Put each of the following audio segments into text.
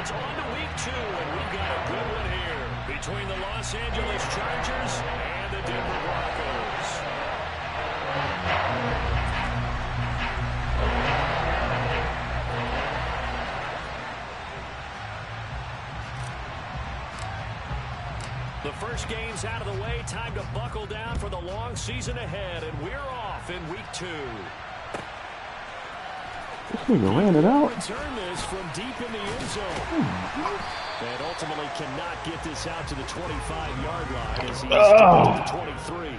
it's on to week 2, and we've got a good one here between the Los Angeles Chargers and the Denver Broncos. The first game's out of the way. Time to buckle down for the long season ahead, and we're off in week 2. This nigga ran it out. Return this from deep in the end zone. And ultimately cannot get this out to the 25-yard line as he's down to the 23.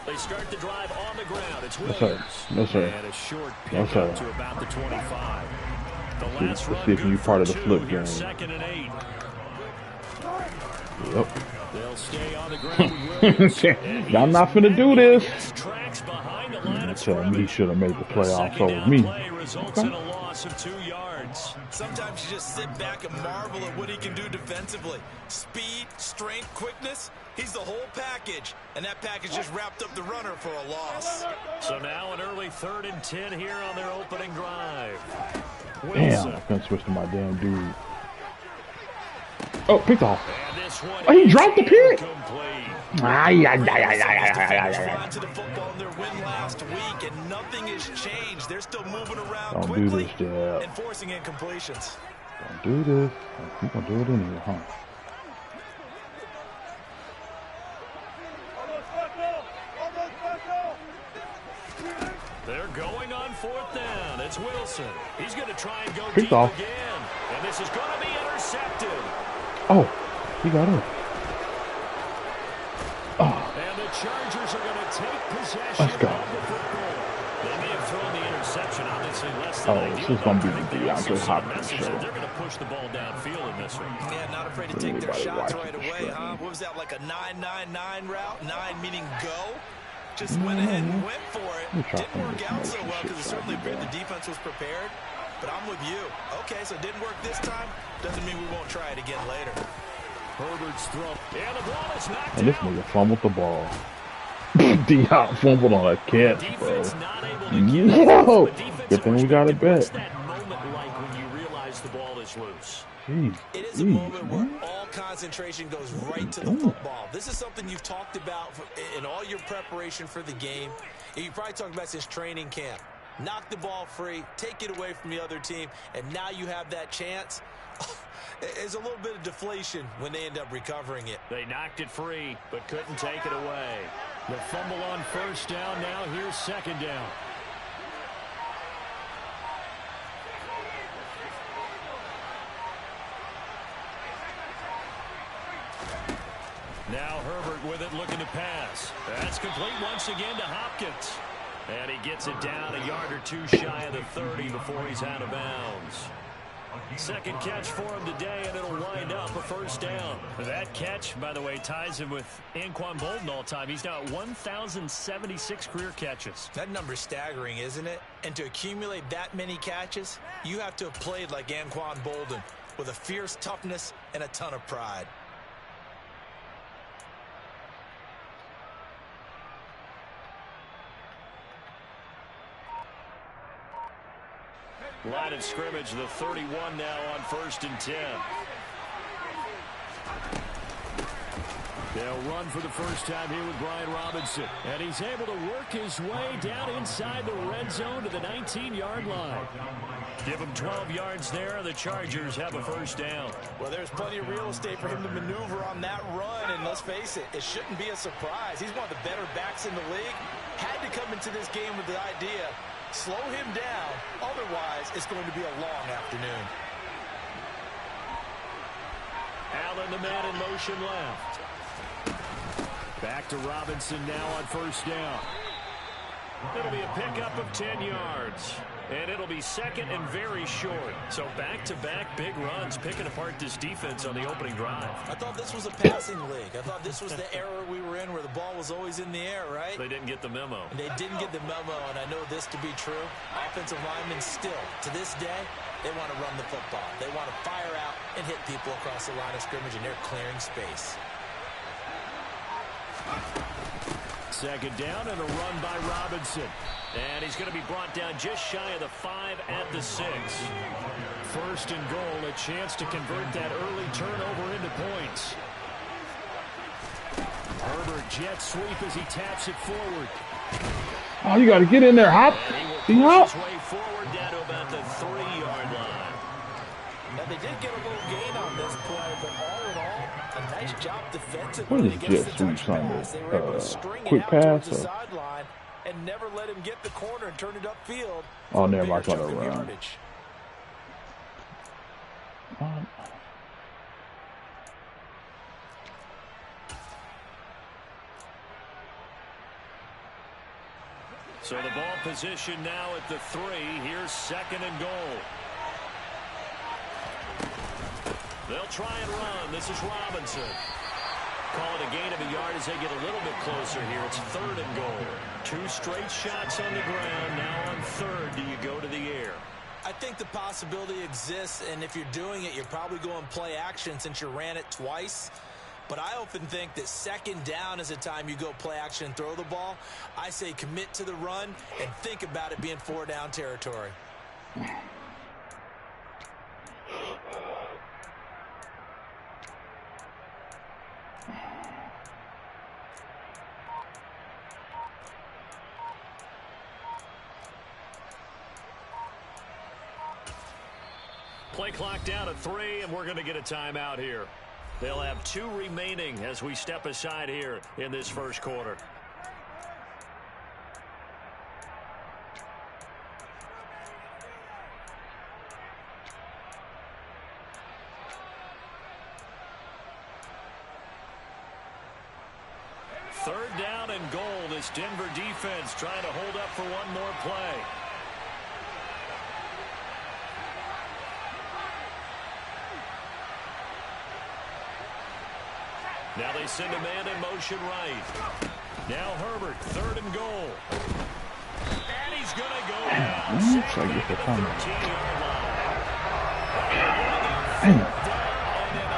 They start the drive on the ground. It's Williams. No, sir. And a short pickup to about the 25. The last run see if you're part of the flip game. 2nd and 8. Yep. They'll stay on the ground with Williams. Y'all not finna do this. Tracks behind the line of Tell me he should have made the playoffs over me. Play results in a loss of 2 yards. Sometimes you just sit back and marvel at what he can do defensively. Speed, strength, quickness. He's the whole package, and that package just wrapped up the runner for a loss. So now an early 3rd and 10 here on their opening drive. Damn, I couldn't switch to my damn dude. Oh, picked off. Oh, he dropped the pick. To the football in their win last week, and nothing has changed. They're still moving around quickly and forcing incompletions. Don't do this. I'm gonna do it anyway, huh? They're going on 4th down. It's Wilson. He's going to try and go Picked deep off. again. And this is going to be intercepted. Oh, he got it. Oh. And the Chargers are going to take possession Let's go. of the football. They may have thrown the interception, obviously less than this is going to be the DeAndre Hopkins show. They're going to push the ball downfield in this one. Yeah, not afraid to take their shots right away, huh? What was that, like a 9-9-9 route? 9 meaning go? Just went ahead and went for it. Didn't work out so well because it certainly appeared the defense was prepared. But I'm with you. Okay, so it didn't work this time. Doesn't mean we won't try it again later. Herbert's throw. And the ball is knocked And this out. nigga fumbled the ball. D-Hop fumbled on a catch, bro. Yo! Good thing we got it back. What's that moment like when you realize the ball is loose? Jeez. It is a moment where all concentration goes right to the football. This is something you've talked about in all your preparation for the game. And you probably talked about since training camp. Knock the ball free, take it away from the other team, and now you have that chance. There's a little bit of deflation when they end up recovering it. They knocked it free, but couldn't take it away. The fumble on 1st down. Now here's 2nd down. Now Herbert with it, looking to pass. That's complete once again to Hopkins. And he gets it down a yard or 2 shy of the 30 before he's out of bounds. 2nd catch for him today, and it'll wind up a 1st down. That catch, by the way, ties him with Anquan Bolden all time. He's now at 1,076 career catches. That number's staggering, isn't it? And to accumulate that many catches, you have to have played like Anquan Bolden with a fierce toughness and a ton of pride. Line of scrimmage, the 31 now on 1st and 10. They'll run for the first time here with Brian Robinson. And he's able to work his way down inside the red zone to the 19-yard line. Give him 12 yards there, and the Chargers have a 1st down. Well, there's plenty of real estate for him to maneuver on that run, and let's face it, it shouldn't be a surprise. He's one of the better backs in the league. Had to come into this game with the idea, slow him down, otherwise it's going to be a long afternoon. Allen, the man in motion left. Back to Robinson now on 1st down. It'll be a pickup of 10 yards. And it'll be second and very short. So back-to-back big runs picking apart this defense on the opening drive. I thought this was a passing league. I thought this was the era we were in where the ball was always in the air, right? They didn't get the memo. And they didn't get the memo, and I know this to be true. Offensive linemen still, to this day, they want to run the football. They want to fire out and hit people across the line of scrimmage, and they're clearing space. Second down and a run by Robinson. And he's going to be brought down just shy of the 5 at the 6. First and goal, a chance to convert that early turnover into points. Herbert jet sweep as he taps it forward. Oh, you got to get in there, Hop. He will push his way forward down to about the 3-yard line. Now, they did get a little gain on this play, but all in all, a nice job defensively. What is jet sweep Sunday? Quick pass? The sideline and never let him get the corner and turn it upfield. Oh, never mind. I thought I ran. So the ball position now at the 3. Here's second and goal. They'll try and run. This is Robinson. Call it a gain of a yard as they get a little bit closer here. It's third and goal. 2 straight shots on the ground. Now on third, do you go to the air? I think the possibility exists, and if you're doing it, you're probably going play action since you ran it twice. But I often think that second down is the time you go play action and throw the ball. I say commit to the run and think about it being 4-down territory. Play clock down at 3, and we're going to get a timeout here. They'll have 2 remaining as we step aside here in this first quarter. Third down and goal. This Denver defense trying to hold up for one more play. Now they send a man in motion right. Now Herbert, third and goal. And he's going to go down. Looks like it's a comment.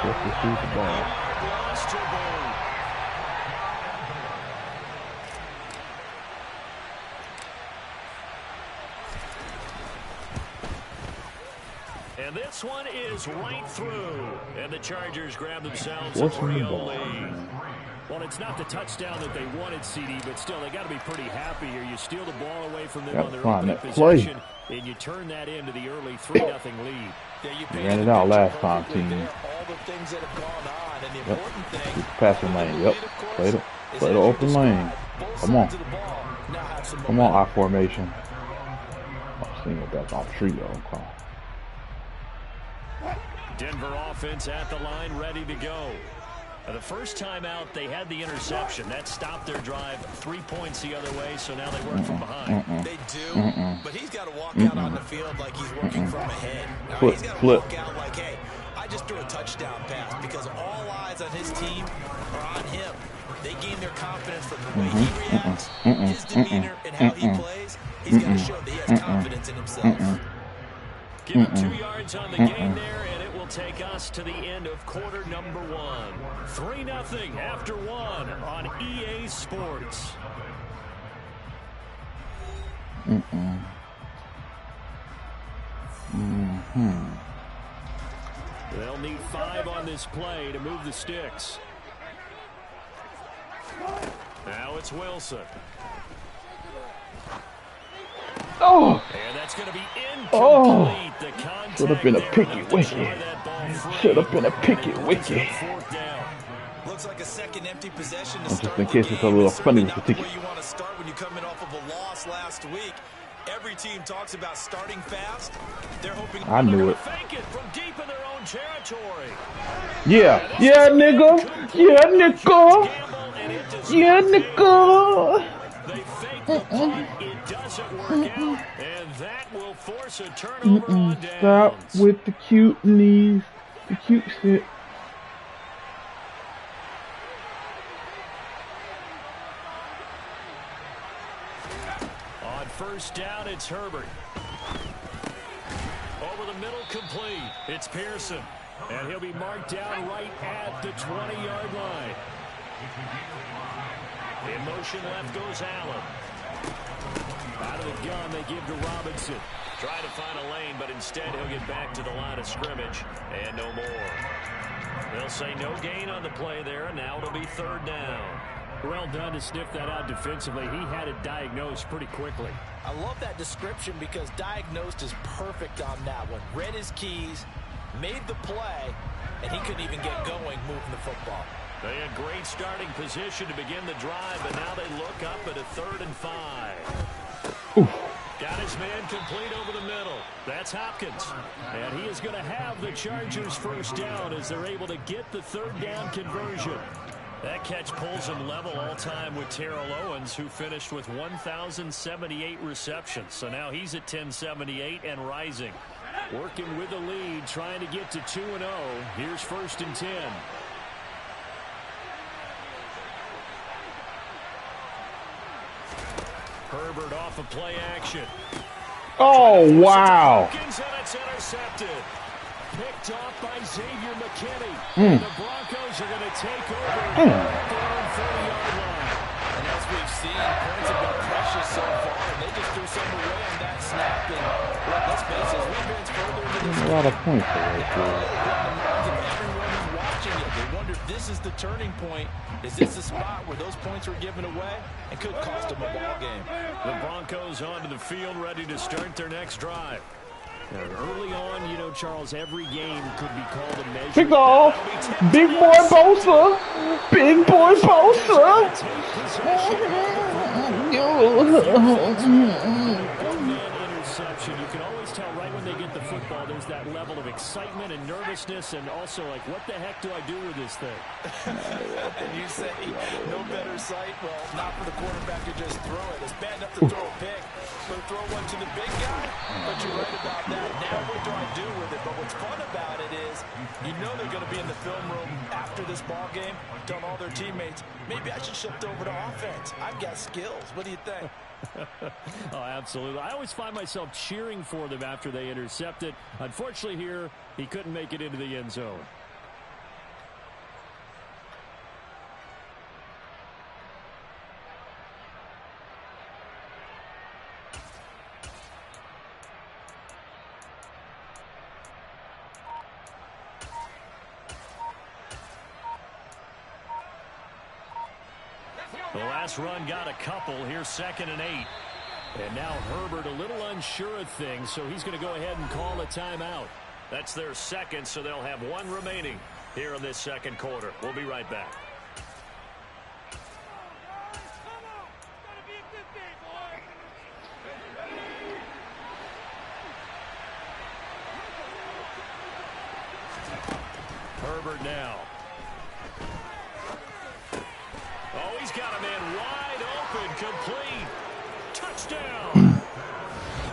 Just to see the ball. And this one is right through. And the Chargers grab themselves a 3-0 lead. Well, it's not the touchdown that they wanted, CD, but still, they got to be pretty happy here. You steal the ball away from them on their opening possession, and you turn that into the early 3-0 lead. Yeah, you ran it out last time, team. All the things that have gone on, and the important thing, passing lane. Yep, play the open lane. Come on. Come on, I formation. I'm seeing it back off trio. Okay. Denver offense at the line, ready to go. The first time out, they had the interception. That stopped their drive 3 points the other way, so now they work from behind. They do, but he's got to walk out on the field like he's working from ahead. He's got to walk out like, hey, I just threw a touchdown pass, because all eyes on his team are on him. They gain their confidence from the way he reacts, his demeanor, and how he plays. He's got to show that he has confidence in himself. Give him 2 yards on the gain there, and it will take us to the end of quarter number 1. 3-0 after 1 on EA Sports. They'll need 5 on this play to move the sticks. Now it's Wilson. Oh! And that's going to be incomplete. Oh! The contact should have been a picky wicket. Should have been a picky wicket. Looks like a second empty possession to just start in case it's a little funny with the ticket. Where you want to start when you're coming off of a loss last week. Every team talks about starting fast. They're hoping I knew it. Fake it from deep in their own territory. Yeah, yeah, nigga. Yeah, nigga. Yeah, nigga. They fake the punt. It doesn't work out, and that will force a turnover on downs. Stop with the cute knees, the cute shit. On first down, it's Herbert. Over the middle, complete. It's Pearson. And he'll be marked down right at the 20-yard line. In motion left goes Allen. Out of the gun, they give to Robinson. Trying to find a lane, but instead he'll get back to the line of scrimmage. And no more. They'll say no gain on the play there, and now it'll be third down. Well done to sniff that out defensively. He had it diagnosed pretty quickly. I love that description because diagnosed is perfect on that one. Read his keys, made the play, and he couldn't even get going moving the football. They had great starting position to begin the drive, but now they look up at a 3rd and 5. Oof. Got his man complete over the middle. That's Hopkins. And he is going to have the Chargers first down as they're able to get the 3rd down conversion. That catch pulls him level all-time with Terrell Owens, who finished with 1,078 receptions. So now he's at 1,078 and rising. Working with the lead, trying to get to 2-0. Here's 1st and 10. Herbert off of play action. Oh, wow. Hopkins, and it's intercepted. Picked off by Xavier McKinney. The Broncos are going to take over at their own 30-yard line. And as we've seen, points have been precious so far, and they just threw some away on that snap. And let's face it, as we advance further into this A lot of points right there. Everyone who's watching it, they wonder if this is the turning point. Is this the spot where those points were given away and could cost them a ball game? The Broncos onto the field, ready to start their next drive. Early on, you know, Charles, every game could be called a measure. Big ball. Big boy Bosa. Big boy Bosa. Interception. You can always tell right when they get the football, there's that level of excitement and nervousness, and also like, what the heck do I do with this thing? And you say, no better sight? Well, not for the quarterback to just throw it. It's bad enough to throw a pick, but throw one to the big guy? But you're right about that. Now what do I do with it? But what's fun about it is, you know they're going to be in the film room after this ball game, telling all their teammates, maybe I should shift over to offense. I've got skills. What do you think? Oh, absolutely. I always find myself cheering for them after they intercept it. Unfortunately here, he couldn't make it into the end zone. The last run got a couple. Here's 2nd and 8. And now Herbert a little unsure of things, so he's going to go ahead and call a timeout. That's their second, so they'll have one remaining here in this second quarter. We'll be right back. Herbert now. Oh, he's got a man wide open, complete. Touchdown.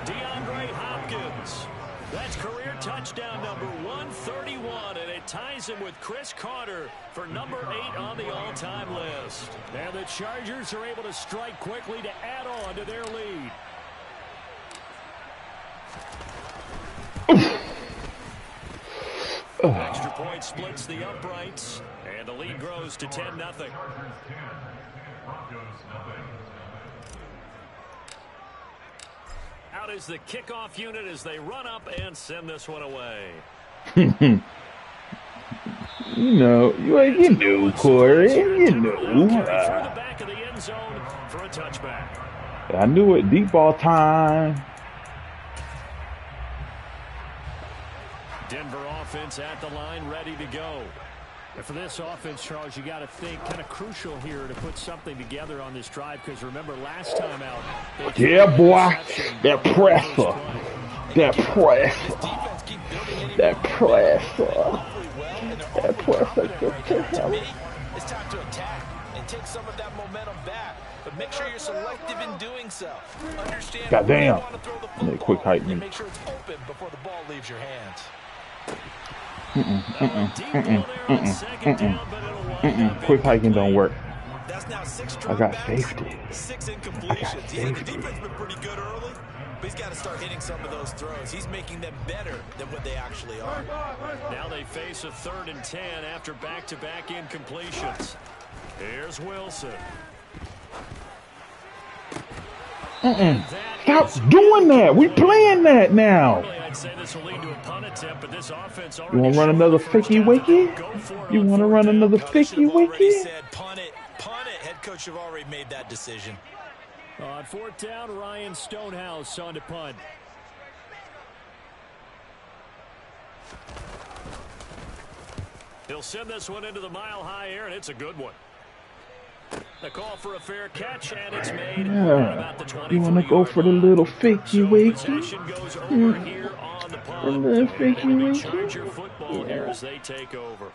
DeAndre Hopkins. That's career touchdown number 131, and it ties him with Chris Carter for number 8 on the all-time list. And the Chargers are able to strike quickly to add on to their lead. Extra point splits the uprights, and the lead grows to 10-0. Out is the kickoff unit as they run up and send this one away. You know, Corey, you know. Through the back of the end zone for a touchback. I knew it. Deep ball time. Denver offense at the line, ready to go. And for this offense, Charles, you got to think kind of crucial here to put something together on this drive, because remember last time out. Yeah, boy. That presser. That pressure. That pressure. That pressure. To me, it's time to attack. and take some of that momentum back. But make sure you're selective in doing so. Understand Goddamn. where you want to throw the football, Quick height me. and make sure it's open before the ball leaves your hands. Quick hiking don't work. That's now 6 I got dropbacks, safety. 6 I got incompletions. Yeah, the safety. defense been pretty good early, but he's got to start hitting some of those throws. He's making them better than what they actually are. Now they face a 3rd and 10 after back-to-back incompletions. Here's Wilson. Stop doing that. We playing that now. I'd say this will lead to a punt attempt, but this offense You want to run another ficky wicky? You want to run another ficky wicky? Said punt it, punt it. Head coach have already made that decision. On 4th down, Ryan Stonehouse on to punt. He'll send this one into the mile-high air, and it's a good one. The call for a fair catch, and it's made. Yeah. You want to go for the little ficky wicky? Possession goes over here on the punt. A little ficky wicky? Charger football here as they take over.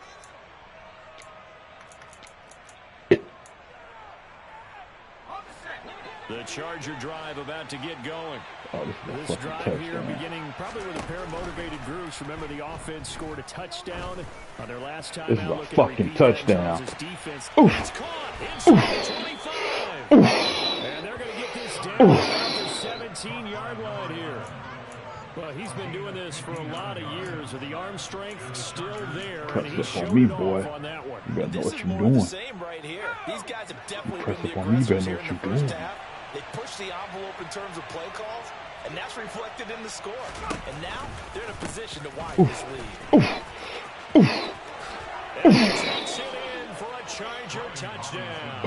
The Charger drive about to get going. Oh, This drive here beginning probably with a pair of motivated groups. Remember, the offense scored a touchdown on their last time This is out. a Look at fucking repeat touchdown. Chargers defense. Oof. It's caught inside the 25. And they're going to get this down at the 17-yard line here. Well, he's been doing this for a lot of years with the arm strength still there, and he showed me, it boy. off on that one. You better know This what is you're more of doing. the same right here. These guys have definitely Press been the up on me, you aggressors better here know in what the you're first doing. half. They pushed the envelope in terms of play calls, and that's reflected in the score. And now they're in a position to widen this lead. And takes it in for a Charger touchdown.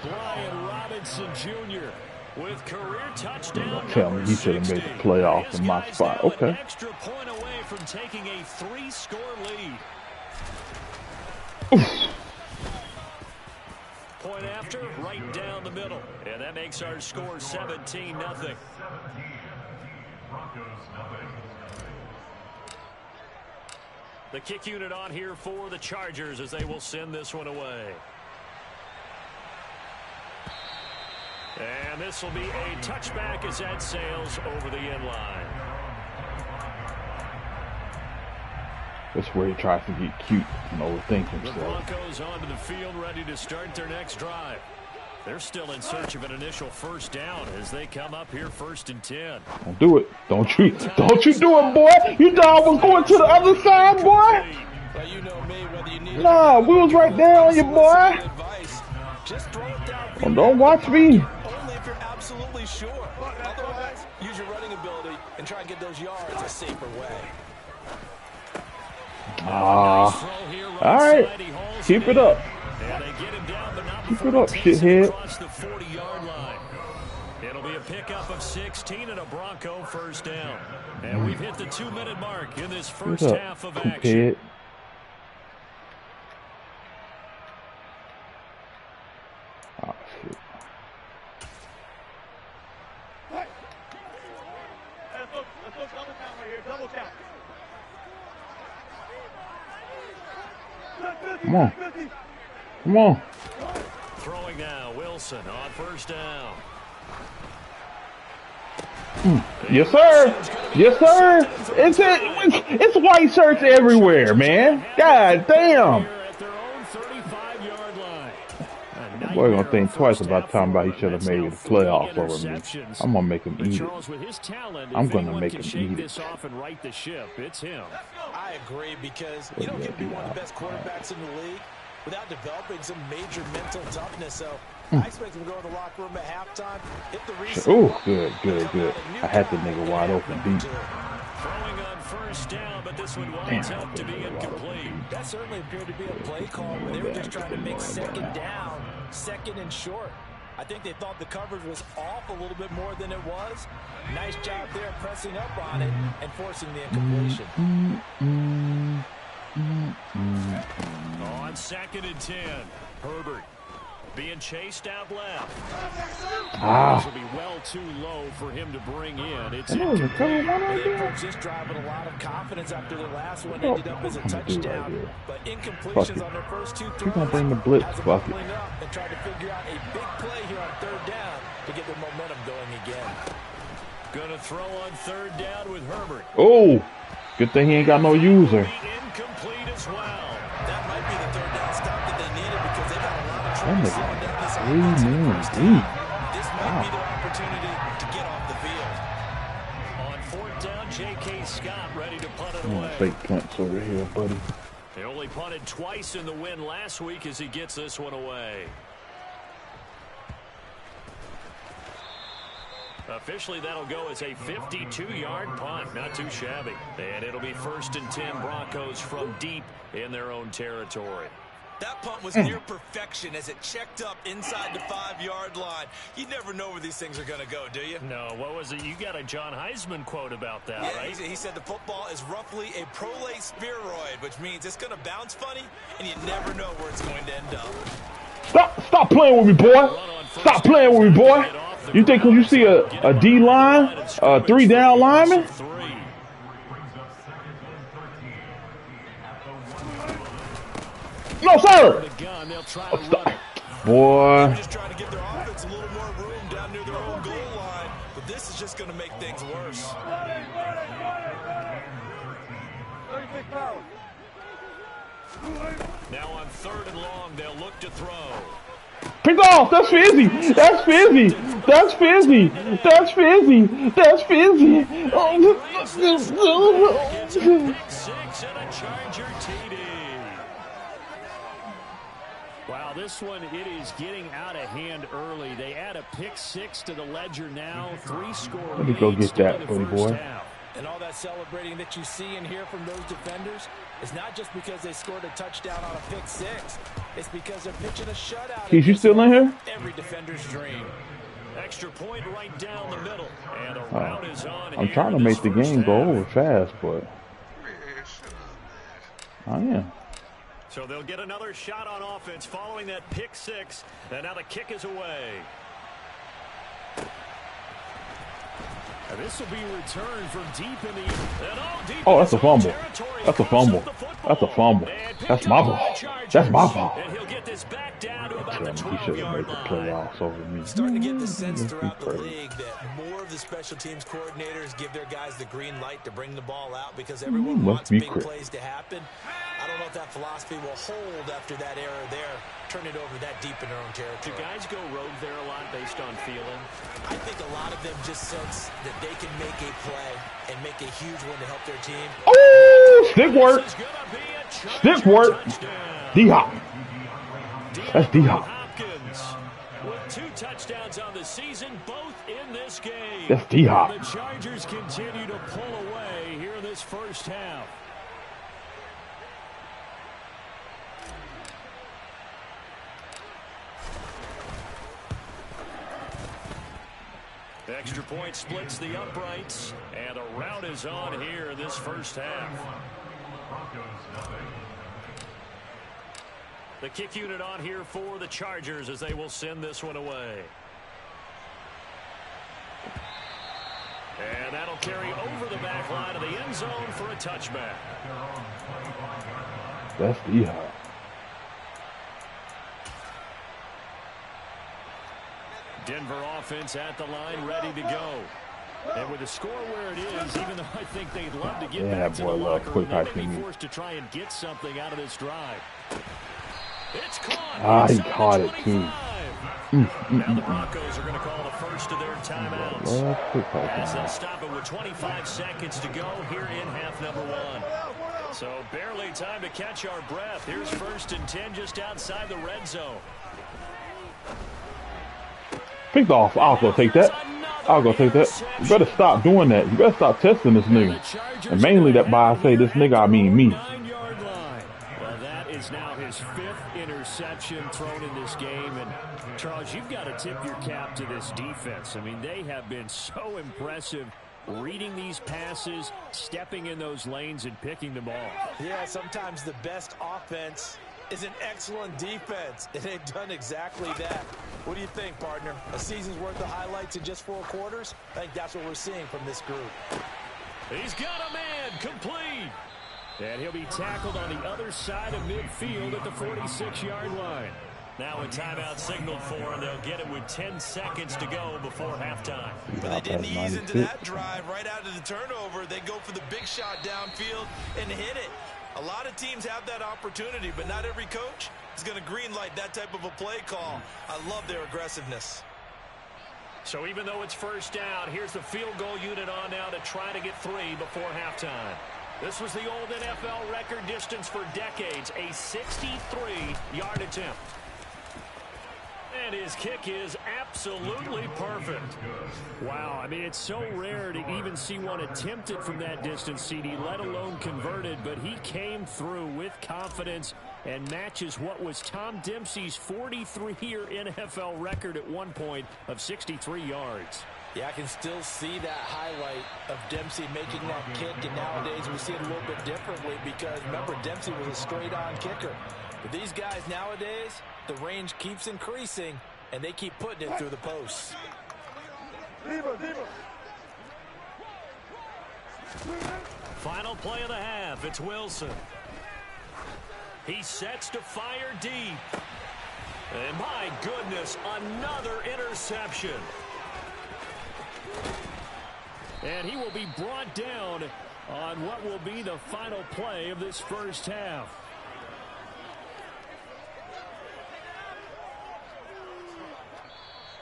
Brian Robinson Jr. with career touchdown. Tell me he should have made the playoffs in my spot. Okay. An extra point away from taking a 3-score lead. Point after, right down the middle. And that makes our score 17-0. The kick unit on here for the Chargers as they will send this one away. And this will be a touchback as that sails over the end line. That's where he tries to get cute and overthink The himself. Broncos onto the field ready to start their next drive. They're still in search of an initial 1st down as they come up here 1st and 10. Don't do it. Don't you do it, boy. You thought I was going to the other side, boy. But you know me, whether you need Nah, we was right there on you, boy. advice, just throw it down. Oh, don't watch me. Only if you're absolutely sure. Otherwise, use your running ability and try and get those yards a safer way. All right. Keep it up. And they get him down, but not Keep before it up, he takes shithead. across the 40-yard line. It'll be a pickup of 16 and a Bronco 1st down. And we've hit the 2-minute mark in this first What's half up, of action. coophead? Oh, shit. Come on. Come on. Throwing now, Wilson on 1st down. Yes, sir. Yes, sir. It's white shirts everywhere, man. God damn. Here at their own 35-yard line. Boy, gonna think twice about talking about he should have made the playoffs over me. I'm gonna make him eat it. Charles, with his talent, I'm if gonna anyone make can him shake eat this it. off and right the ship, it's him. I agree, because you don't get to be one of the best quarterbacks in the league without developing some major mental toughness. So I expect him to go in the locker room at halftime, hit the reset. Oh, good. I had the nigga wide open deep. Throwing on 1st down, but this one winds up to be incomplete. That certainly appeared to be a play call where they were just trying to make 2nd down, 2nd and short. I think they thought the coverage was off a little bit more than it was. Nice job there pressing up on it and forcing the incompletion. On 2nd and 10, Herbert being chased out left. This will be well too low for him to bring in. It's incomplete. They approached this drive with a lot of confidence after the last one ended up as a touchdown. But incompletions on their first two throws. He's gonna bring the blitz. Fuck it. And tried to figure out a big play here on third down to get the momentum going again. Gonna throw on third down with Herbert. Oh, good thing he ain't got no user. Incomplete as well. That might be the third down stop that they needed because they got a lot of That trouble nigga slowing down this 3 man deep. This might be their opportunity to get off the field. On fourth down, J.K. Scott ready to punt it I'm away. gonna fake punts over here, buddy. They only punted twice in the win last week as he gets this one away. Officially, that'll go as a 52-yard punt. Not too shabby. And it'll be 1st and 10 Broncos from deep in their own territory. That punt was near perfection as it checked up inside the 5-yard line. You never know where these things are going to go, do you? No, what was it? You got a John Heisman quote about that, Yeah, right? he said the football is roughly a prolate spheroid, which means it's going to bounce funny, and you never know where it's going to end up. Stop playing with me, boy. Stop playing with me, boy. You think because you see a D line, a 3 down lineman? No, sir. Oh, stop. Boy. Just trying to give their offense a little more room down near their own goal line, but this is just going to make things worse. Now on 3rd and long, they'll look to throw. Pick off. That's Fizzy. That's Fizzy. That's Fizzy. That's Fizzy. That's Fizzy. It's a pick six and a Charger TD. Wow, this one, it is getting out of hand early. They add a pick six to the ledger now. 3-score. Let me go get that, buddy boy. And all that celebrating that you see and hear from those defenders is not just because they scored a touchdown on a pick six. It's because they're pitching a shutout. Keith, you still in here? Every defender's dream. Extra point right down the middle. And a route is on. I'm trying to make the game go over fast, but I am. So they'll get another shot on offense following that pick six. And now the kick is away. And this will be returned from deep in the Oh, that's a fumble. That's a fumble. That's a fumble. That's my ball. That's my ball. And he'll get this back down to about the He should have 12-yard made the playoffs over me. Starting to get the sense throughout the league that more of the special teams coordinators give their guys the green light to bring the ball out because everyone wants big plays to happen. I don't know if that philosophy will hold after that error there. Turn it over that deep in their own territory. Do guys go rogue there a lot based on feeling? I think a lot of them just sense that they can make a play and make a huge one to help their team. Oh, stick work. Stick work. D-Hop. That's D-Hop. With 2 touchdowns on the season, both in this game. That's D-Hop. The Chargers continue to pull away here in this first half. Extra point splits the uprights, and a route is on here in this first half. The kick unit on here for the Chargers as they will send this one away. And that'll carry over the back line of the end zone for a touchback. That's D-Hop. Denver offense at the line, ready to go. And with the score where it is, even though I think they'd love to get back to the locker room, they may be forced to try and get something out of this drive. It's caught. He caught it too. Now the Broncos are going to call the first of their timeouts. As they'll stop it with 25 seconds to go here in half number 1. So barely time to catch our breath. Here's 1st and 10 just outside the red zone. Picked off. I'll go take that. I'll go take that. You better stop doing that. You better stop testing this nigga. And mainly that by I say this nigga, I mean me. Well, that is now his 5th interception thrown in this game. And Charles, you've got to tip your cap to this defense. I mean, they have been so impressive reading these passes, stepping in those lanes, and picking them off. Yeah, sometimes the best offense is an excellent defense, and they've done exactly that. What do you think, partner? A season's worth of highlights in just 4 quarters? I think that's what we're seeing from this group. He's got a man complete. And he'll be tackled on the other side of midfield at the 46-yard line. Now a timeout signaled for, and they'll get it with 10 seconds to go before halftime. But they didn't ease into that drive right out of the turnover. They go for the big shot downfield and hit it. A lot of teams have that opportunity, but not every coach is going to green light that type of a play call. I love their aggressiveness. So even though it's first down, here's the field goal unit on now to try to get 3 before halftime. This was the old NFL record distance for decades, a 63-yard attempt. And his kick is absolutely perfect. Wow, I mean, it's so rare to even see one attempted from that distance, CD, let alone converted, but he came through with confidence and matches what was Tom Dempsey's 43-year NFL record at one point of 63 yards. Yeah, I can still see that highlight of Dempsey making that kick, and nowadays we see it a little bit differently because, remember, Dempsey was a straight-on kicker. But these guys nowadays, the range keeps increasing, and they keep putting it through the posts. Final play of the half. It's Wilson. He sets to fire deep. And my goodness, another interception. And he will be brought down on what will be the final play of this first half.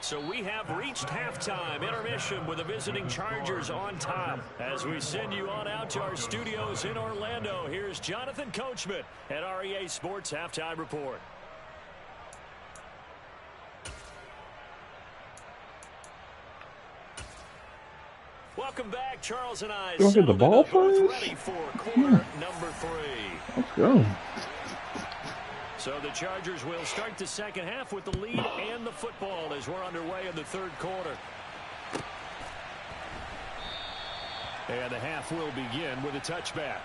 So we have reached halftime, intermission with the visiting Chargers on top. As we send you on out to our studios in Orlando, here's Jonathan Coachman at REA Sports Halftime Report. Welcome back, Charles and I. Don't get the ball first. Ready for quarter number 3. Let's go. So the Chargers will start the second half with the lead and the football as we're underway in the third quarter. And the half will begin with a touchback.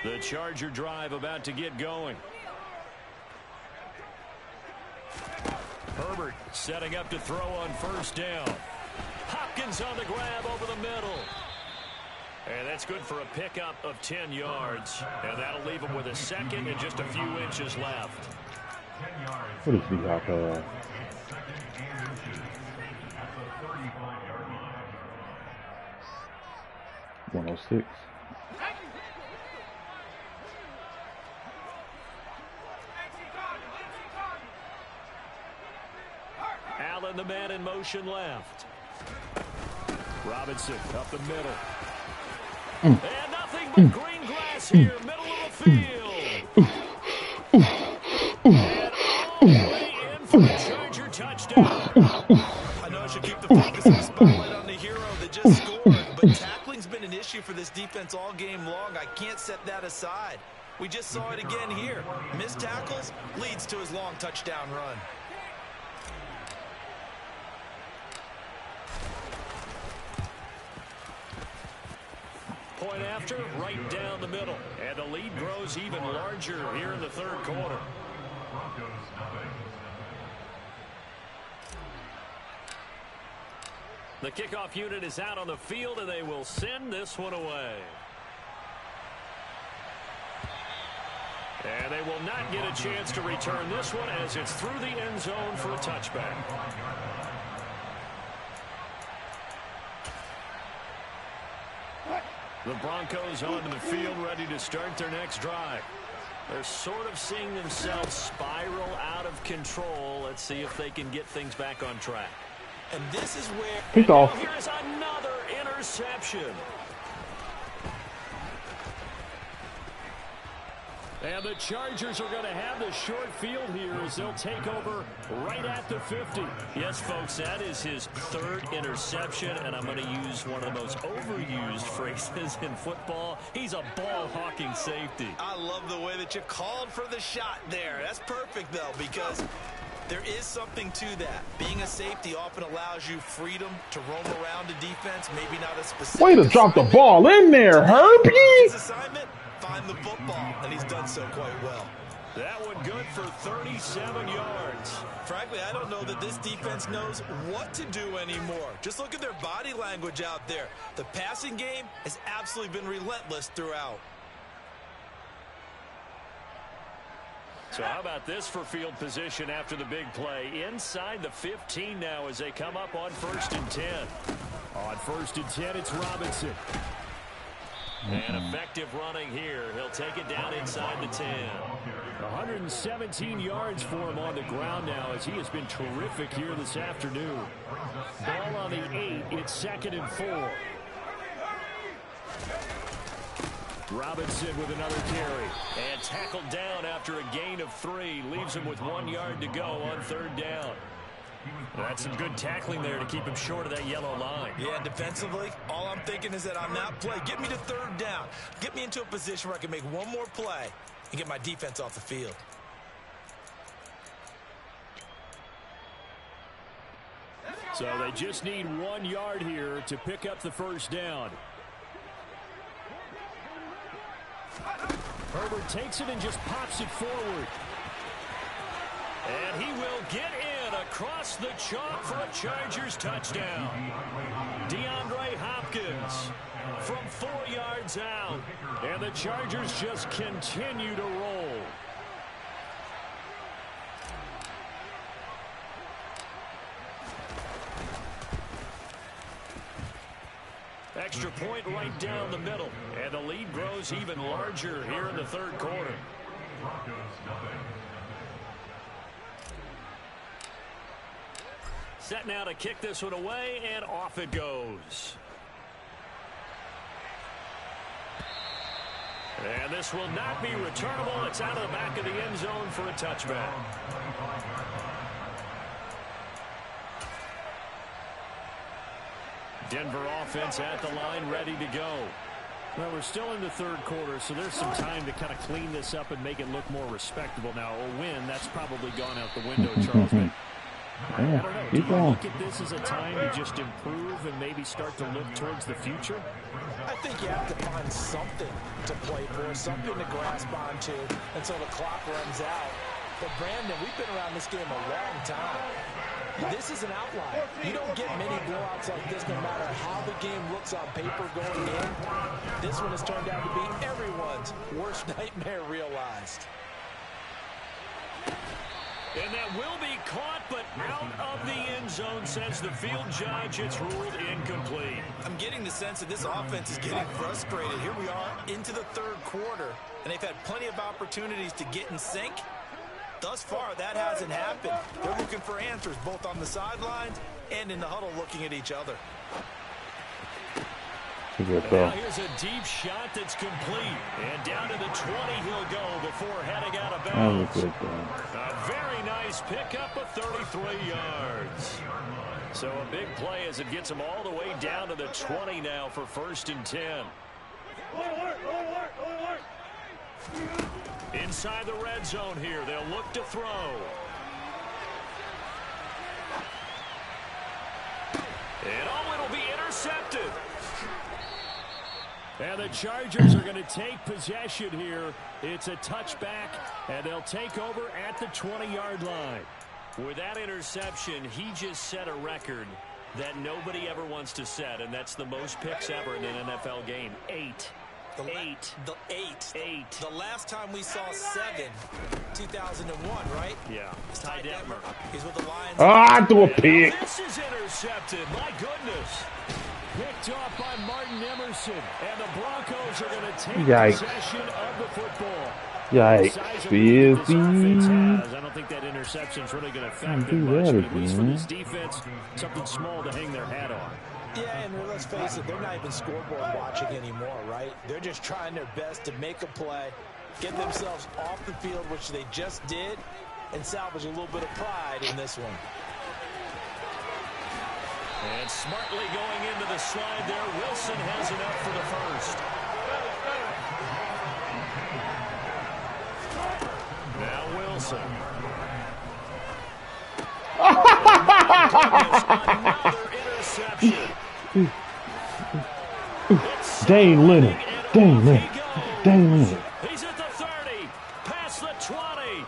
The Charger drive about to get going. Herbert setting up to throw on first down. Hopkins on the grab over the middle. And that's good for a pickup of 10 yards. And that'll leave him with a second and just a few inches left. What is the 106. Allen, the man in motion left. Robinson up the middle. And nothing but green grass here, middle of the field. And all the way in for the Charger touchdown. I know I should keep the focus on the spotlight on the hero that just scored, but tackling's been an issue for this defense all game long. I can't set that aside. We just saw it again here. Missed tackles leads to his long touchdown run. Point after, right down the middle. And the lead grows even larger here in the third quarter. The kickoff unit is out on the field, and they will send this one away. And they will not get a chance to return this one as it's through the end zone for a touchback. The Broncos onto the field, ready to start their next drive. They're sort of seeing themselves spiral out of control. Let's see if they can get things back on track. And this is where... Pick off. Here's another interception. And the Chargers are going to have the short field here as they'll take over right at the 50. Yes, folks, that is his third interception, and I'm going to use one of the most overused phrases in football. He's a ball-hawking safety. I love the way that you called for the shot there. That's perfect, though, because There is something to that. Being a safety often allows you freedom to roam around the defense, maybe not a specific Way to drop the ball in there, Herbie! His assignment, find the football, and he's done so quite well. That one good for 37 yards. Frankly, I don't know that this defense knows what to do anymore. Just look at their body language out there. The passing game has absolutely been relentless throughout. So how about this for field position after the big play? Inside the 15 now as they come up on 1st and 10. On 1st and 10, it's Robinson. And effective running here. He'll take it down inside the 10. 117 yards for him on the ground now as he has been terrific here this afternoon. Ball on the 8. It's 2nd and 4. Robinson with another carry. And tackled down after a gain of 3. Leaves him with 1 yard to go on 3rd down. That's some good tackling there to keep him short of that yellow line. Yeah, defensively, all I'm thinking is that on that play, get me to 3rd down. Get me into a position where I can make one more play and get my defense off the field. So they just need 1 yard here to pick up the 1st down. Herbert takes it and just pops it forward. And he will get in across the chalk for a Chargers touchdown. DeAndre Hopkins from 4 yards out. And the Chargers just continue to roll. Extra point right down the middle. And the lead grows even larger here in the 3rd quarter. Set now to kick this one away, and off it goes. And this will not be returnable. It's out of the back of the end zone for a touchback. Denver offense at the line, ready to go. Well, we're still in the 3rd quarter, so there's some time to kind of clean this up and make it look more respectable. Now, a win, that's probably gone out the window, Charles. But I don't know. Do you look at this as a time to just improve and maybe start to look towards the future? I think you have to find something to play for, something to grasp onto until the clock runs out. But, Brandon, we've been around this game a long time. This is an outlier. You don't get many blowouts like this no matter how the game looks on paper going in. This one has turned out to be everyone's worst nightmare realized. And that will be caught, but out of the end zone, says the field judge. It's ruled incomplete. I'm getting the sense that this offense is getting frustrated. Here we are into the 3rd quarter, and they've had plenty of opportunities to get in sync. Thus far, that hasn't happened. They're looking for answers both on the sidelines and in the huddle looking at each other. Now here's a deep shot that's complete. And down to the 20 he'll go before heading out of bounds. A very nice pickup of 33 yards. So a big play as it gets him all the way down to the 20 now for 1st and 10. Inside the red zone here, they'll look to throw. And it'll be intercepted. And the Chargers are going to take possession here. It's a touchback, and they'll take over at the 20-yard line. With that interception, he just set a record that nobody ever wants to set, and that's the most picks ever in an NFL game. 8. The last time we saw 7, 2001, right? Yeah. Ty Detmer. He's with the Lions. I threw a pick. This is intercepted. My goodness. Picked off by Martin Emerson. And the Broncos are going to take possession of the football. Yikes, Fizzy. I don't think that interception's really going to affect them much, but at least for this defense, something small to hang their hat on. Yeah, and let's face it, they're not even scoreboard watching anymore, right? They're just trying their best to make a play, get themselves off the field, which they just did, and salvage a little bit of pride in this one. And smartly going into the slide there, Wilson has enough for the first. Now Wilson. Another interception. Dane Leonard. Dane Leonard. Dane Leonard. He's at the 30, past the 20.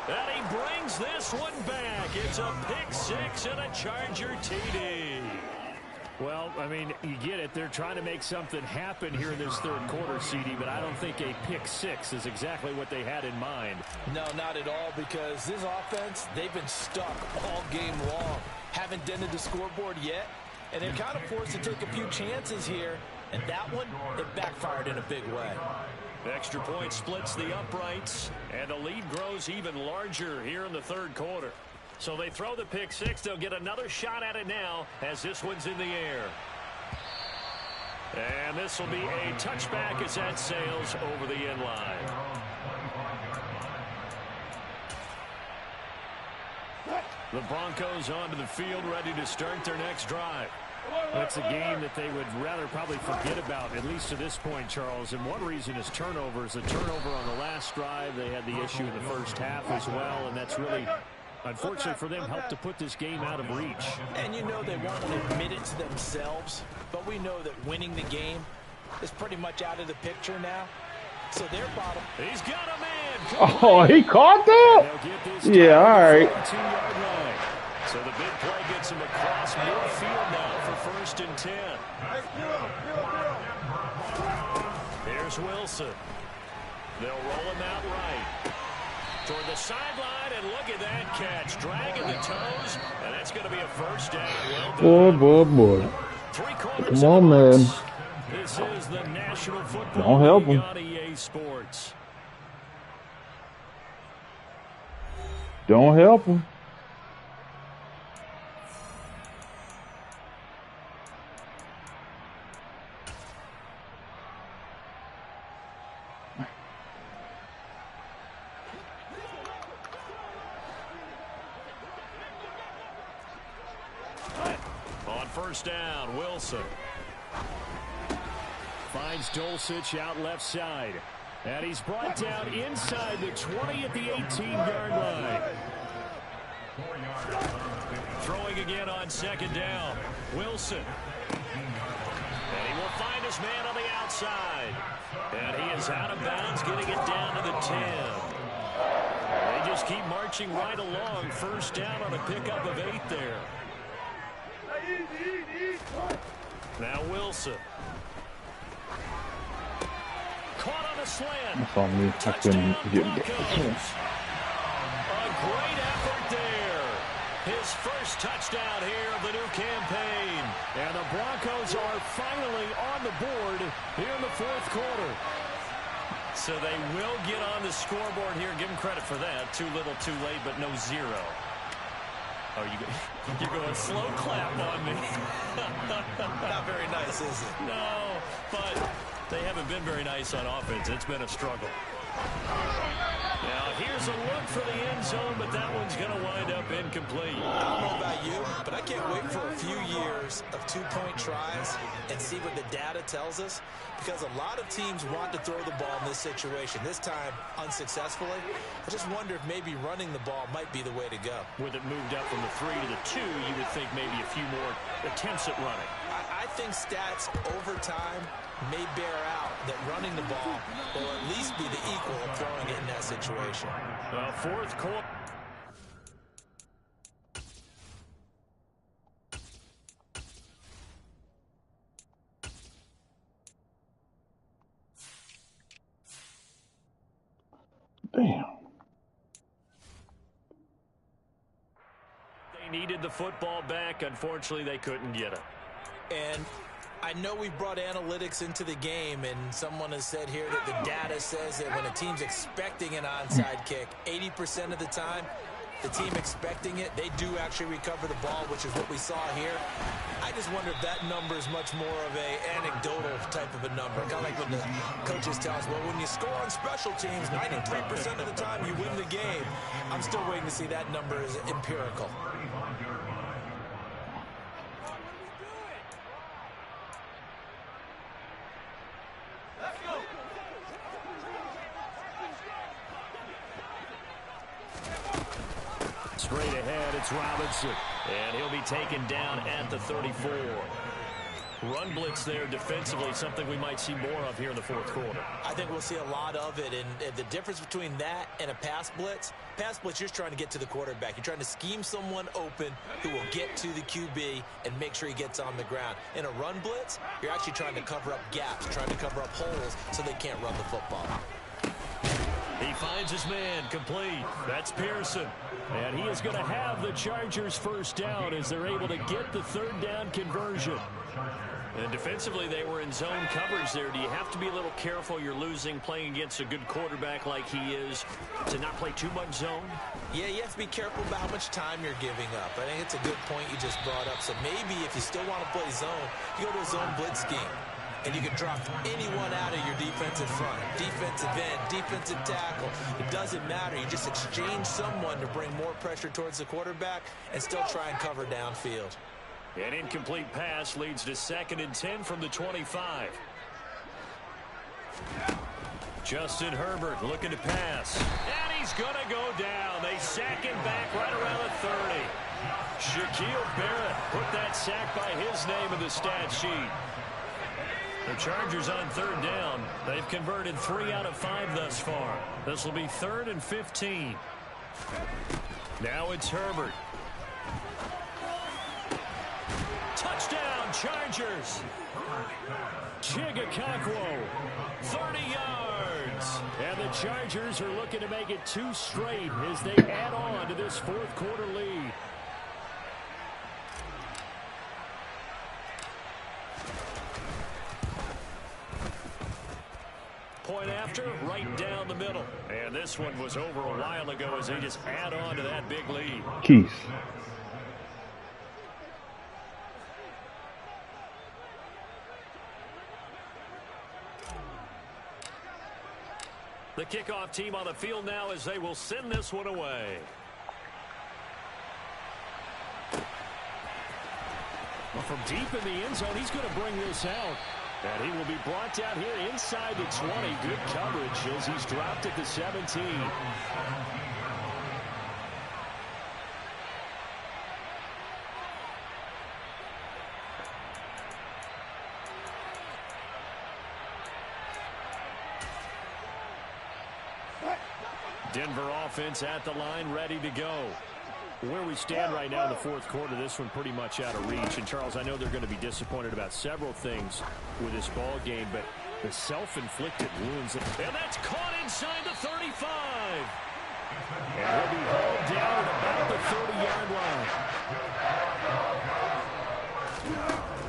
And he brings this one back. It's a pick six and a Charger TD. Well, I mean, you get it. They're trying to make something happen here in this third quarter, CD, but I don't think a pick six is exactly what they had in mind. No, not at all, because this offense, they've been stuck all game long. Haven't dented the scoreboard yet, and they're kind of forced to take a few chances here, and that one, it backfired in a big way. Extra point splits the uprights, and the lead grows even larger here in the third quarter. So they throw the pick six. They'll get another shot at it now as this one's in the air. And this will be a touchback as that sails over the end line. The Broncos onto the field, ready to start their next drive. That's a game that they would rather probably forget about, at least to this point, Charles. And one reason is turnovers. A turnover on the last drive. They had the issue in the first half as well, and that's really, unfortunately for them, helped to put this game out of reach. And you know they won't admit it to themselves, but we know that winning the game is pretty much out of the picture now. So they're bottom. He's got a man. Oh, he caught that? Yeah, all right. 2-yard line. So the big play gets him across midfield now for 1st and 10. Here's Wilson. They'll roll him out right. Toward the sideline, and look at that catch. Dragging the toes, and that's going to be a first down. Well done. Boy. Three-quarters Come on, man. This is the National Football Don't help League him. on EA Sports. Don't help him. On first down, Wilson. Finds Dulcich out left side. And he's brought down inside the 20 at the 18-yard line. Throwing again on second down. Wilson. And he will find his man on the outside. And he is out of bounds, getting it down to the 10. They just keep marching right along. First down on a pickup of 8 there. Now Wilson. Caught on a slant. That's on me. I couldn't get it. A great effort there. His first touchdown here of the new campaign. And the Broncos are finally on the board here in the fourth quarter. So they will get on the scoreboard here. Give them credit for that. Too little, too late, but no zero. Oh, you're going slow clap on me. Not very nice, is it? No, but they haven't been very nice on offense. It's been a struggle. Now, here's a look for the end zone, but that one's going to wind up incomplete. I don't know about you, but I can't wait for a few years of two-point tries and see what the data tells us, because a lot of teams want to throw the ball in this situation. This time, unsuccessfully. I just wonder if maybe running the ball might be the way to go. With it moved up from the 3 to the 2, you would think maybe a few more attempts at running. I think stats over time may bear out that running the ball will at least be the equal of throwing it in that situation. Fourth quarter. Damn. They needed the football back. Unfortunately, they couldn't get it. And I know we brought analytics into the game, and someone has said here that the data says that when a team's expecting an onside kick, 80% of the time, the team expecting it, they do actually recover the ball, which is what we saw here. I just wonder if that number is much more of a anecdotal type of a number. Kind of like when the coaches tell us, well, when you score on special teams, 93% of the time you win the game. I'm still waiting to see that number is empirical. straight ahead. It's Robinson. And he'll be taken down at the 34. Run blitz there defensively, something we might see more of here in the fourth quarter. I think we'll see a lot of it, and the difference between that and a pass blitz, you're just trying to get to the quarterback. You're trying to scheme someone open who will get to the QB and make sure he gets on the ground. In a run blitz, you're actually trying to cover up gaps, trying to cover up holes so they can't run the football. He finds his man, complete. That's Pearson. And he is going to have the Chargers first down as they're able to get the third down conversion. And defensively, they were in zone coverage there. Do you have to be a little careful you're losing playing against a good quarterback like he is to not play too much zone? Yeah, you have to be careful about how much time you're giving up. I think it's a good point you just brought up. So maybe if you still want to play zone, you go to a zone blitz scheme. And you can drop anyone out of your defensive front, defensive end, defensive tackle. It doesn't matter. You just exchange someone to bring more pressure towards the quarterback and still try and cover downfield. An incomplete pass leads to 2nd and 10 from the 25. Justin Herbert looking to pass. And he's going to go down. They sack him back right around the 30. Shaquille Barrett put that sack by his name in the stat sheet. The Chargers on third down. They've converted 3 out of 5 thus far. This will be 3rd and 15. Now it's Herbert. Touchdown, Chargers. Chigakakwo, 30 yards. And the Chargers are looking to make it 2 straight as they add on to this fourth quarter lead. Point after, right down the middle. And this one was over a while ago as they just add on to that big lead. Keith. The kickoff team on the field now as they will send this one away. Well, from deep in the end zone, he's going to bring this out. And he will be brought down here inside the 20. Good coverage as he's dropped at the 17. Denver offense at the line, ready to go. Where we stand right now in the fourth quarter, this one pretty much out of reach. And, Charles, I know they're going to be disappointed about several things with this ball game, but the self-inflicted wounds. And that's caught inside the 35. And he'll be hauled down at about the 30-yard line.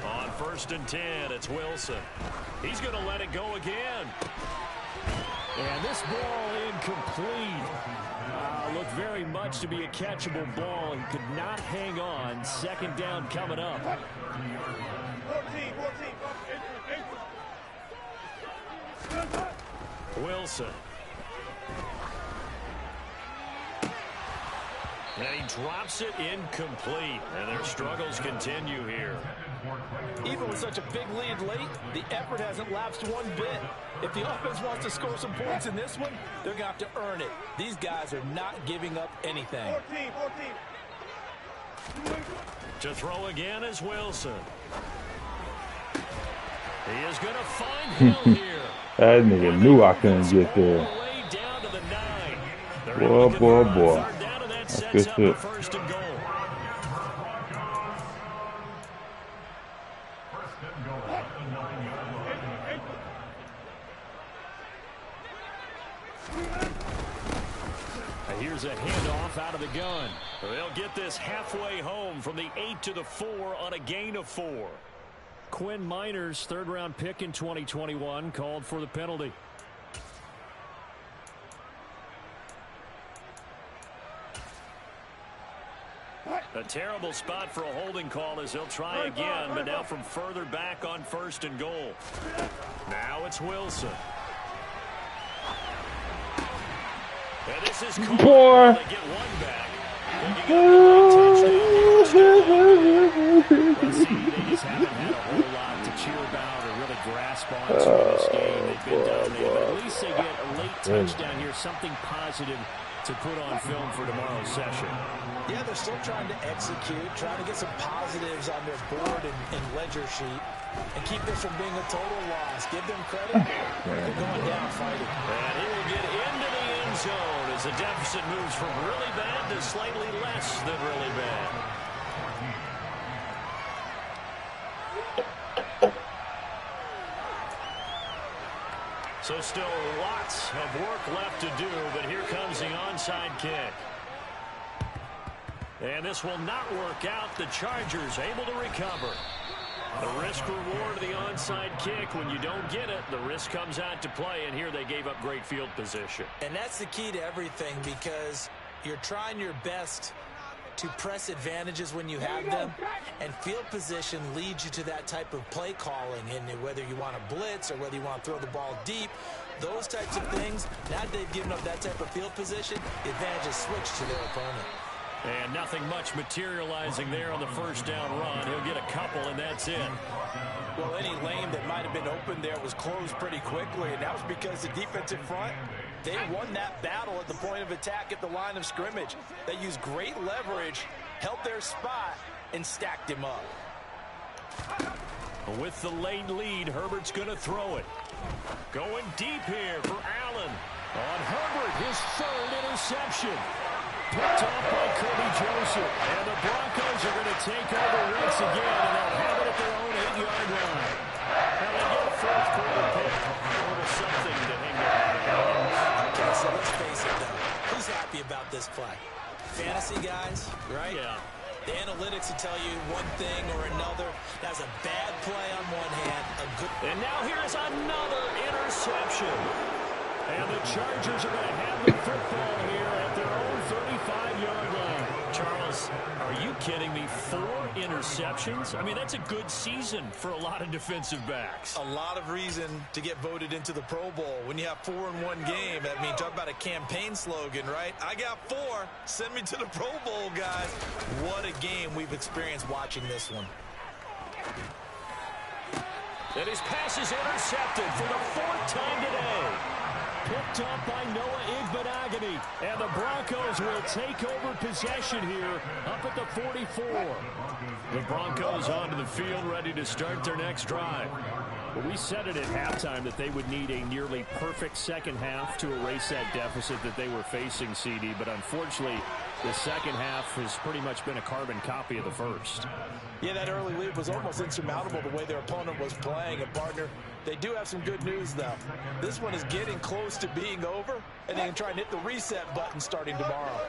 On 1st and 10, it's Wilson. He's going to let it go again. And this ball incomplete. Looked very much to be a catchable ball. He could not hang on. 2nd down coming up. Wilson. And he drops it incomplete. And their struggles continue here. Even with such a big lead late, the effort hasn't lapsed one bit. If the offense wants to score some points in this one, they're going to have to earn it. These guys are not giving up anything. 14. To throw again is Wilson. He is going to find Hill here. That nigga knew I couldn't get there. Boy. That's good shit. First and goal. Here's a handoff out of the gun. They'll get this halfway home from the 8 to the 4 on a gain of 4. Quinn Miners, 3rd-round pick in 2021, called for the penalty. A terrible spot for a holding call as they'll try again, but now from further back on 1st and goal. Now it's Wilson. And this is cool. Boy. They get one back. Let's see, they just haven't had a whole lot to cheer about or really grasp on to this game. They've been dominated, but at least they get a late touchdown here, something positive to put on film for tomorrow's session? Yeah, they're still trying to execute, trying to get some positives on their board and ledger sheet, and keep this from being a total loss. Give them credit. They're going down fighting. And he will get into the end zone as the deficit moves from really bad to slightly less than really bad. So still lots of work left to do, but here comes the onside kick. And this will not work out. The Chargers able to recover. The risk-reward of the onside kick. When you don't get it, the risk comes out to play, and here they gave up great field position. And that's the key to everything, because you're trying your best to press advantages when you have them, and field position leads you to that type of play calling. And whether you want to blitz or whether you want to throw the ball deep, those types of things, now that they've given up that type of field position, the advantage is switched to their opponent. And nothing much materializing there on the first down run. He'll get a couple, and that's it. Well, any lane that might have been open there was closed pretty quickly, and that was because the defensive front, they won that battle at the point of attack at the line of scrimmage. They used great leverage, held their spot, and stacked him up. With the late lead, Herbert's going to throw it. Going deep here for Allen. On Herbert, his third interception. Picked off by Kirby Joseph. And the Broncos are going to take over once again, and they'll have it at their own 8-yard line. Now they get a fourth quarter pick. A little something to hang their hat on. Okay, so let's face it, though. Who's happy about this play? Fantasy guys, right? Yeah. The analytics will tell you one thing or another. That's a bad play on one hand, a good... And now here's another interception. And the Chargers are going to have the football here at their own 35-yard line. Charles, are you kidding me? 4 interceptions? I mean, that's a good season for a lot of defensive backs. A lot of reason to get voted into the Pro Bowl. When you have 4 in one game, I mean, talk about a campaign slogan, right? I got 4. Send me to the Pro Bowl, guys. What a game we've experienced watching this one. And his pass is intercepted for the 4th time today. Picked up by Noah Igbenogany. And the Broncos will take over possession here up at the 44. The Broncos onto the field, ready to start their next drive. Well, we said it at halftime that they would need a nearly perfect second half to erase that deficit that they were facing, CD. But unfortunately, the second half has pretty much been a carbon copy of the first. Yeah, that early lead was almost insurmountable the way their opponent was playing. And, partner, they do have some good news, though. This one is getting close to being over, and they can try and hit the reset button starting tomorrow.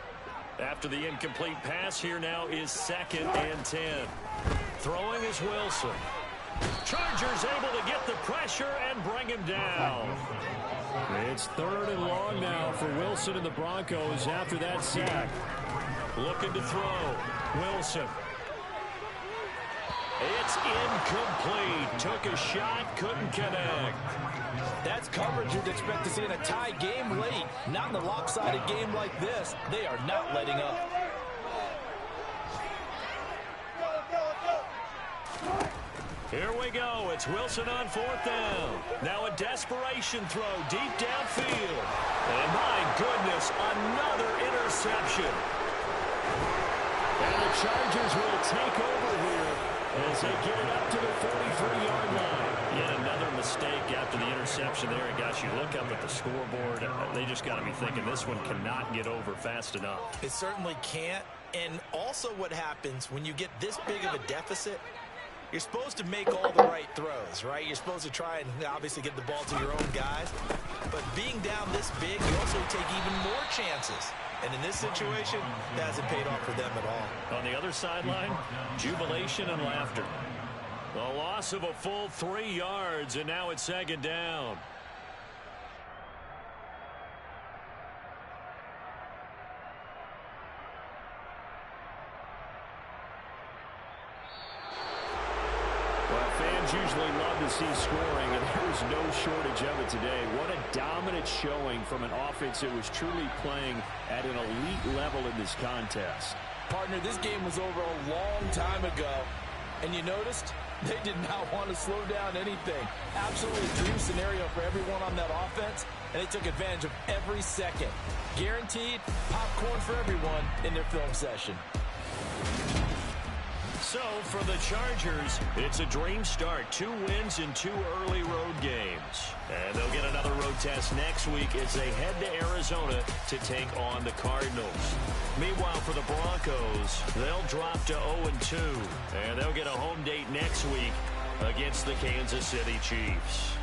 After the incomplete pass, here now is 2nd and 10. Throwing is Wilson. Chargers able to get the pressure and bring him down. It's 3rd and long now for Wilson and the Broncos after that sack. Looking to throw. Wilson. It's incomplete. Took a shot, couldn't connect. That's coverage you'd expect to see in a tie game late. Not in a lopsided game like this. They are not letting up. Here we go. It's Wilson on 4th down. Now a desperation throw deep downfield. And my goodness, another interception. And the Chargers will take over here as they get it up to the 43-yard line. Yet another mistake after the interception there. And gosh, you look up at the scoreboard, they just got to be thinking this one cannot get over fast enough. It certainly can't. And also what happens when you get this big of a deficit, you're supposed to make all the right throws, right? You're supposed to try and obviously get the ball to your own guys. But being down this big, you also take even more chances. And in this situation, that hasn't paid off for them at all. On the other sideline, jubilation and laughter. The loss of a full 3 yards, and now it's 2nd down. Usually love to see scoring, and there's no shortage of it today. What a dominant showing from an offense that was truly playing at an elite level in this contest. Partner, this game was over a long time ago, And you noticed they did not want to slow down anything. Absolutely dream scenario for everyone on that offense, and they took advantage of every second. Guaranteed popcorn for everyone in their film session. So, for the Chargers, it's a dream start. 2 wins in 2 early road games. And they'll get another road test next week as they head to Arizona to take on the Cardinals. Meanwhile, for the Broncos, they'll drop to 0-2. And they'll get a home date next week against the Kansas City Chiefs.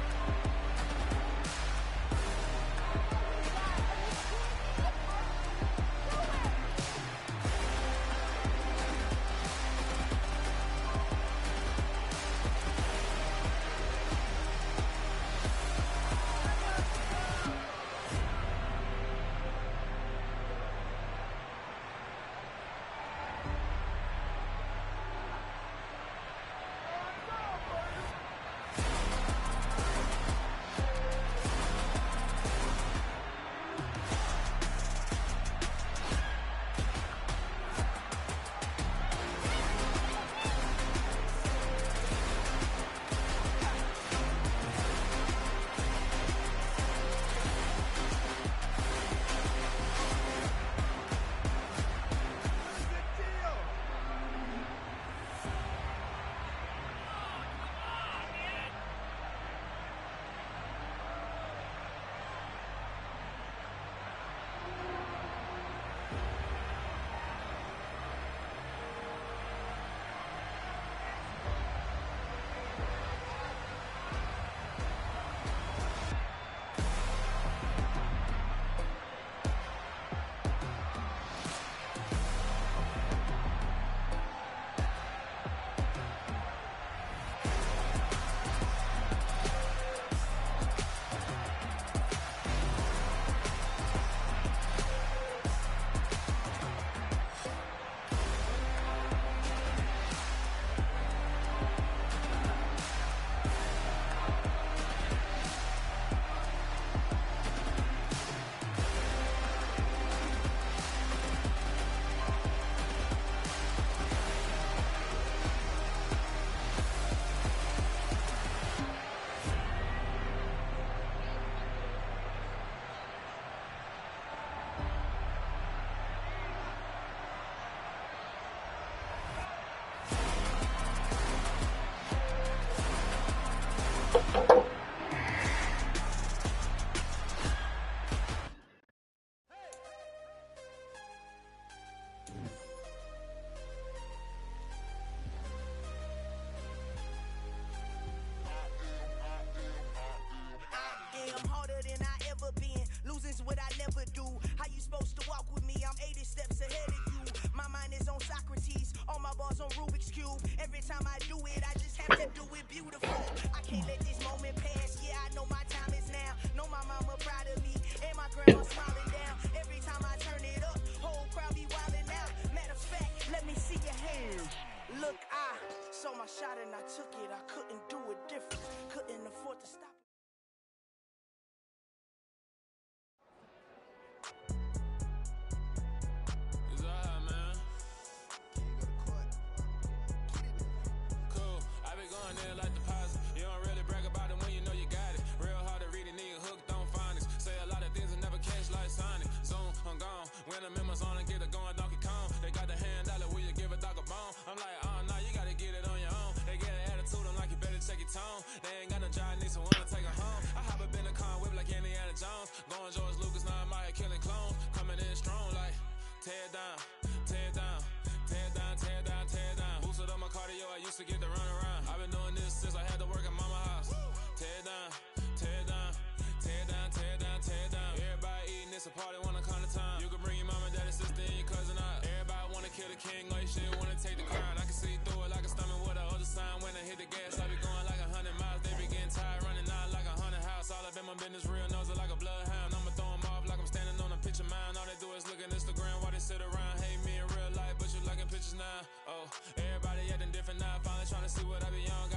Now, oh, everybody acting different now. Finally trying to see what I be on.